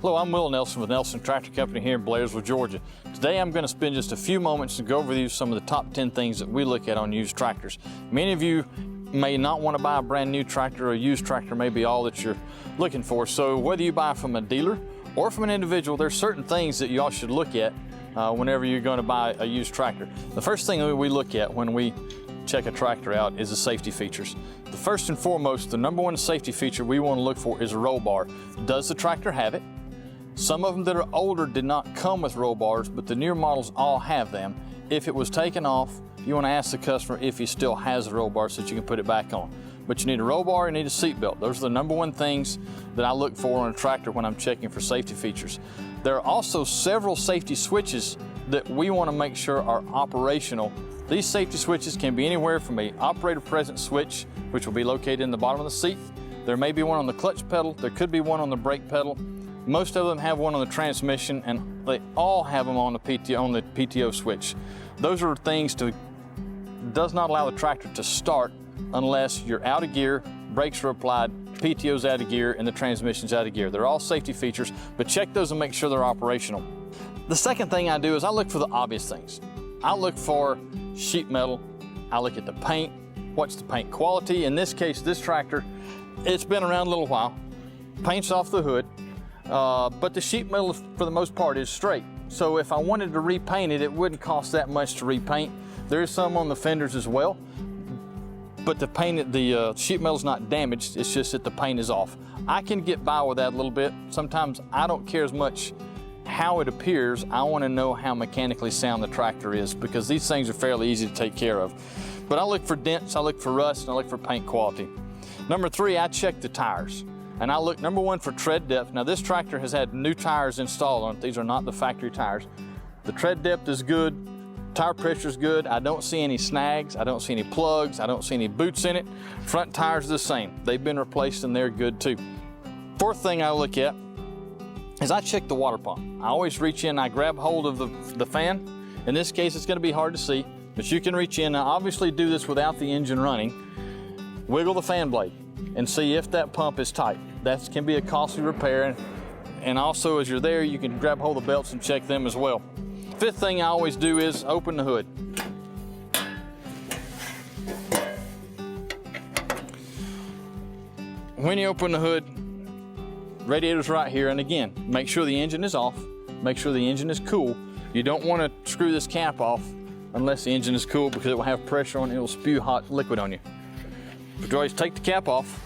Hello, I'm Will Nelson with Nelson Tractor Company here in Blairsville, Georgia. Today I'm going to spend just a few moments to go over with you some of the top 10 things that we look at on used tractors. Many of you may not want to buy a brand new tractor, or a used tractor may be all that you're looking for. So whether you buy from a dealer or from an individual, there's certain things that you all should look at whenever you're going to buy a used tractor. The first thing that we look at when we check a tractor out is the safety features. The first and foremost, the number one safety feature we want to look for is a roll bar. Does the tractor have it? Some of them that are older did not come with roll bars, but the newer models all have them. If it was taken off, you want to ask the customer if he still has a roll bar so that you can put it back on. But you need a roll bar, you need a seat belt. Those are the number one things that I look for on a tractor when I'm checking for safety features. There are also several safety switches that we want to make sure are operational. These safety switches can be anywhere from an operator present switch, which will be located in the bottom of the seat. There may be one on the clutch pedal, there could be one on the brake pedal. Most of them have one on the transmission, and they all have them on the PTO switch. Those are things does not allow the tractor to start unless you're out of gear, brakes are applied, PTO's out of gear, and the transmission's out of gear. They're all safety features, but check those and make sure they're operational. The second thing I do is I look for the obvious things. I look for sheet metal, I look at the paint, what's the paint quality. In this case, this tractor, it's been around a little while. Paint's off the hood, but the sheet metal for the most part is straight. So if I wanted to repaint it, it wouldn't cost that much to repaint. There is some on the fenders as well, but the sheet metal's not damaged, it's just that the paint is off. I can get by with that a little bit. Sometimes I don't care as much how it appears, I want to know how mechanically sound the tractor is, because these things are fairly easy to take care of. But I look for dents, I look for rust, and I look for paint quality. Number three, I check the tires. And I look, number one, for tread depth. Now this tractor has had new tires installed on it. These are not the factory tires. The tread depth is good, tire pressure is good. I don't see any snags, I don't see any plugs, I don't see any boots in it. Front tires are the same. They've been replaced and they're good too. Fourth thing I look at is I check the water pump. I always reach in, I grab hold of the fan. In this case, it's gonna be hard to see, but you can reach in. Now obviously do this without the engine running. Wiggle the fan blade and see if that pump is tight. That can be a costly repair. And also as you're there, you can grab hold of the belts and check them as well. Fifth thing I always do is open the hood. When you open the hood, radiator's right here, and again, make sure the engine is off, make sure the engine is cool. You don't want to screw this cap off unless the engine is cool, because it will have pressure on it, it will spew hot liquid on you. But you always take the cap off,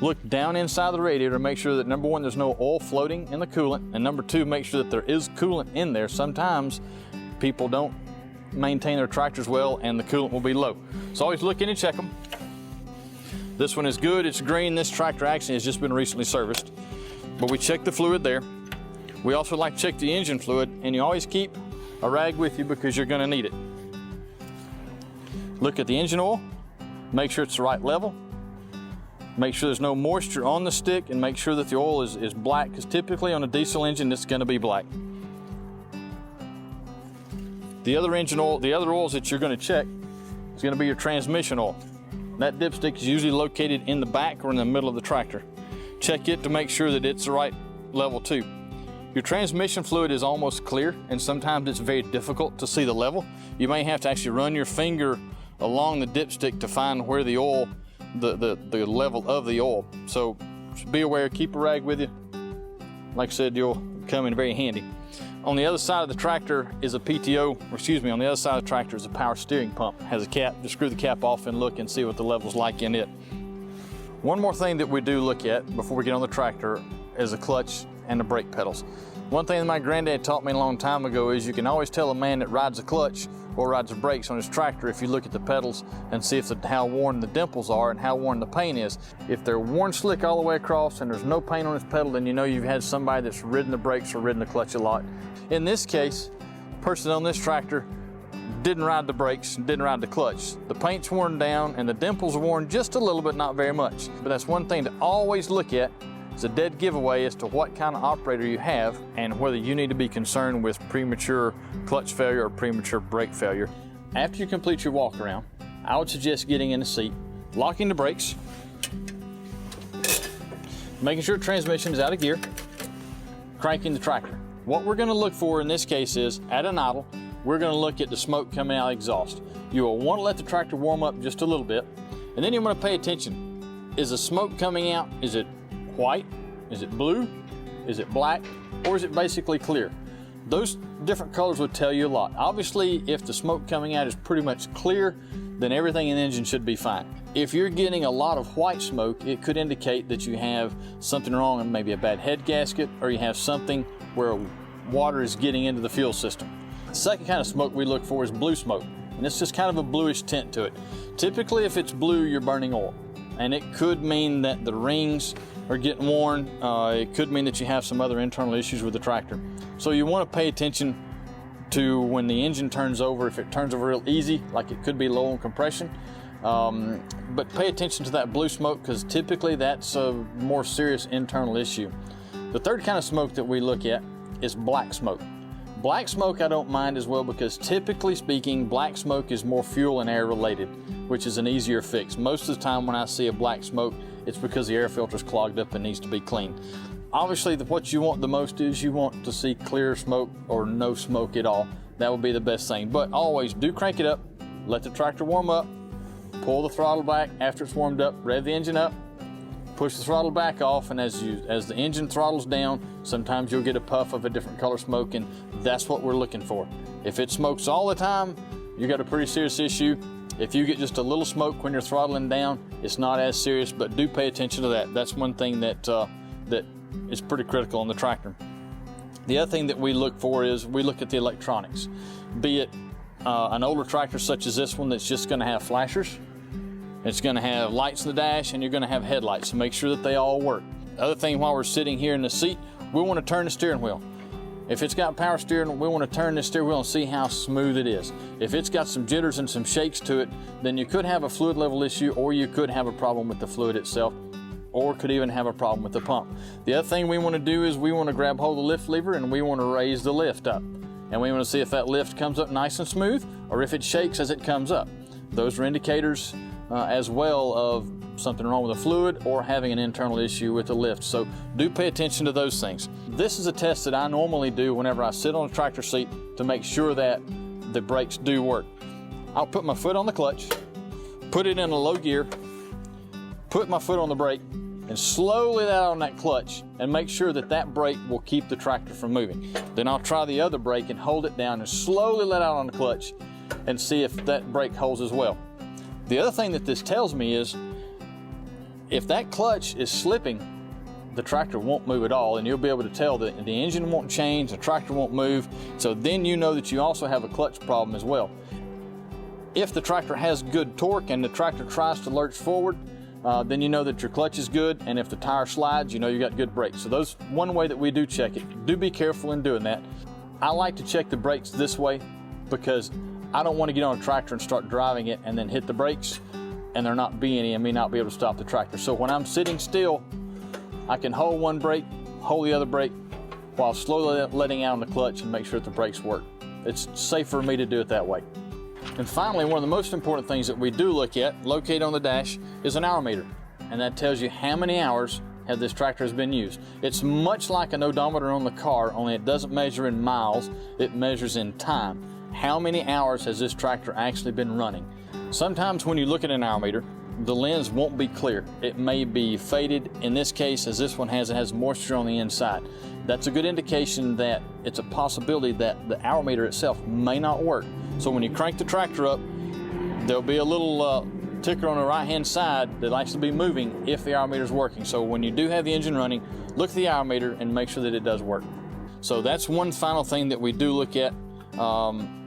look down inside the radiator, make sure that number one, there's no oil floating in the coolant, and number two, make sure that there is coolant in there. Sometimes people don't maintain their tractors well and the coolant will be low. So always look in and check them. This one is good, it's green. This tractor actually has just been recently serviced, but we check the fluid there. We also like to check the engine fluid, and you always keep a rag with you because you're gonna need it. Look at the engine oil, make sure it's the right level, make sure there's no moisture on the stick, and make sure that the oil is black, because typically on a diesel engine it's gonna be black. The other engine oil, the other oils that you're gonna check is gonna be your transmission oil. That dipstick is usually located in the back or in the middle of the tractor. Check it to make sure that it's the right level too. Your transmission fluid is almost clear, and sometimes it's very difficult to see the level. You may have to actually run your finger along the dipstick to find where the oil, the level of the oil. So be aware, keep a rag with you. Like I said, you'll come in very handy. On the other side of the tractor is a on the other side of the tractor is a power steering pump. It has a cap, just screw the cap off and look and see what the level's like in it. One more thing that we do look at before we get on the tractor is the clutch and the brake pedals. One thing that my granddad taught me a long time ago is you can always tell a man that rides a clutch or rides the brakes on his tractor if you look at the pedals and see how worn the dimples are and how worn the paint is. If they're worn slick all the way across and there's no paint on his pedal, then you know you've had somebody that's ridden the brakes or ridden the clutch a lot. In this case, the person on this tractor didn't ride the brakes, didn't ride the clutch. The paint's worn down and the dimples are worn just a little bit, not very much. But that's one thing to always look at. It's a dead giveaway as to what kind of operator you have and whether you need to be concerned with premature clutch failure or premature brake failure. After you complete your walk around, I would suggest getting in the seat, locking the brakes, making sure transmission is out of gear, cranking the tractor. What we're gonna look for in this case is, at an idle, we're gonna look at the smoke coming out of the exhaust. You will wanna let the tractor warm up just a little bit, and then you wanna pay attention. Is the smoke coming out, is it white? Is it blue? Is it black? Or is it basically clear? Those different colors would tell you a lot. Obviously, if the smoke coming out is pretty much clear, then everything in the engine should be fine. If you're getting a lot of white smoke, it could indicate that you have something wrong, and maybe a bad head gasket, or you have something where water is getting into the fuel system. The second kind of smoke we look for is blue smoke, and it's just kind of a bluish tint to it. Typically, if it's blue, you're burning oil, and it could mean that the rings are getting worn. It could mean that you have some other internal issues with the tractor. So you want to pay attention to when the engine turns over. If it turns over real easy, like it could be low on compression, but pay attention to that blue smoke, because typically that's a more serious internal issue. The third kind of smoke that we look at is black smoke. Black smoke I don't mind as well, because typically speaking, black smoke is more fuel and air related, which is an easier fix. Most of the time when I see a black smoke, it's because the air filter is clogged up and needs to be cleaned. Obviously, what you want the most is you want to see clear smoke or no smoke at all. That would be the best thing. But always do crank it up, let the tractor warm up, pull the throttle back after it's warmed up, rev the engine up, push the throttle back off, and as the engine throttles down, sometimes you'll get a puff of a different color smoke, and that's what we're looking for. If it smokes all the time, you got a pretty serious issue. If you get just a little smoke when you're throttling down, it's not as serious, but do pay attention to that. That's one thing that is pretty critical on the tractor. The other thing that we look for is we look at the electronics. Be it an older tractor such as this one that's just gonna have flashers, it's gonna have lights in the dash, and you're gonna have headlights, so make sure that they all work. The other thing, while we're sitting here in the seat, we wanna turn the steering wheel. If it's got power steering, we want to turn this steering wheel and see how smooth it is. If it's got some jitters and some shakes to it, then you could have a fluid level issue, or you could have a problem with the fluid itself, or could even have a problem with the pump. The other thing we want to do is we want to grab hold of the lift lever, and we want to raise the lift up. And we want to see if that lift comes up nice and smooth, or if it shakes as it comes up. Those are indicators as well of something wrong with the fluid or having an internal issue with the lift. So do pay attention to those things. This is a test that I normally do whenever I sit on a tractor seat to make sure that the brakes do work. I'll put my foot on the clutch, put it in a low gear, put my foot on the brake, and slowly let out on that clutch and make sure that that brake will keep the tractor from moving. Then I'll try the other brake and hold it down and slowly let out on the clutch and see if that brake holds as well. The other thing that this tells me is if that clutch is slipping, the tractor won't move at all, and you'll be able to tell that the engine won't change, the tractor won't move, so then you know that you also have a clutch problem as well. If the tractor has good torque and the tractor tries to lurch forward, then you know that your clutch is good, and if the tire slides, you know you got good brakes. So that's one way that we do check it. Do be careful in doing that. I like to check the brakes this way because I don't want to get on a tractor and start driving it and then hit the brakes and there not be any and me not be able to stop the tractor. So when I'm sitting still, I can hold one brake, hold the other brake, while slowly letting out on the clutch and make sure that the brakes work. It's safer for me to do it that way. And finally, one of the most important things that we do look at, located on the dash, is an hour meter. And that tells you how many hours this tractor has been used. It's much like an odometer on the car, only it doesn't measure in miles, it measures in time. How many hours has this tractor actually been running? Sometimes when you look at an hour meter, the lens won't be clear. It may be faded. In this case, as this one has, it has moisture on the inside. That's a good indication that it's a possibility that the hour meter itself may not work. So when you crank the tractor up, there'll be a little ticker on the right-hand side that likes to be moving if the hour meter is working. So when you do have the engine running, look at the hour meter and make sure that it does work. So that's one final thing that we do look at.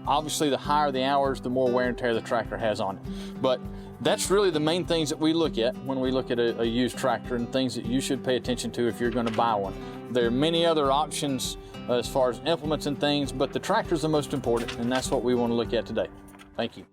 Obviously, the higher the hours, the more wear and tear the tractor has on it. But that's really the main things that we look at when we look at a used tractor, and things that you should pay attention to if you're going to buy one. There are many other options as far as implements and things, but the tractor is the most important, and that's what we want to look at today. Thank you.